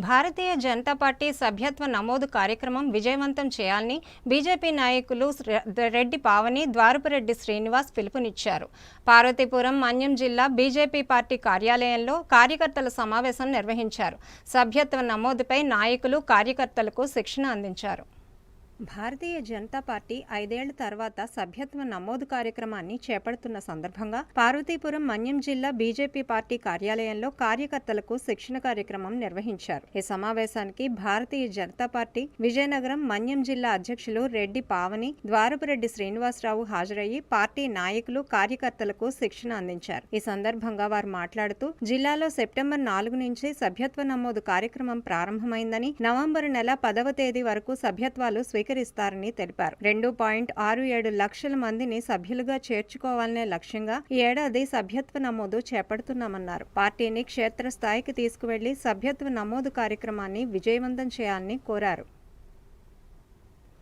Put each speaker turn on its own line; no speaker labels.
Bharatiya Janata party సభ్యత్వ నమోదు కార్యక్రమం విజయవంతం చేయాలని బీజేపీ నాయకులు రెడ్డి పావని, ద్వారపురెడ్డి శ్రీనివాస్ పిలుపునిచ్చారు. పార్వతీపురం మన్యం జిల్లా బీజేపీ పార్టీ కార్యాలయంలో కార్యకర్తల సమావేశం నిర్వహించారు. సభ్యత్వ నమోదుపై నాయకులు, కార్యకర్తలకు శిక్షణ అందించారు. భారతీయ జనతా పార్టీ 5 ఏళ్ల తర్వాత సభ్యత్వ నమోదు కార్యక్రమాన్ని చేపడుతున్న సందర్భంగా పార్వతీపురం మన్యం జిల్లా బీజేపీ పార్టీ కార్యాలయంలో కార్యకర్తలకు శిక్షణ కార్యక్రమం నిర్వహించారు. ఈ సమావేశానికి భారతీయ జనతా పార్టీ విజయనగరం మన్యం జిల్లా అధ్యక్షులు రెడ్డి పావని, ద్వారపురెడ్డి శ్రీనివాసరావు హాజరయ్యి పార్టీ నాయకులు, కార్యకర్తలకు శిక్షణ అందించారు. ఈ సందర్భంగా వారు మాట్లాడుతూ జిల్లాలో సెప్టెంబర్ 4 నుంచి సభ్యత్వ నమోదు కార్యక్రమం ప్రారంభమైందని, నవంబర్ నెల 10వ తేదీ వరకు సభ్యత్వాలు స్వీకరిస్తారని తెలిపారు. 2.67 లక్షల మందిని సభ్యులుగా చేర్చుకోవాలనే లక్ష్యంగా ఈ ఏడాది సభ్యత్వ నమోదు చేపడుతున్నామన్నారు. పార్టీని క్షేత్రస్థాయికి తీసుకువెళ్లి సభ్యత్వ నమోదు కార్యక్రమాన్ని విజయవంతం చేయాలని కోరారు.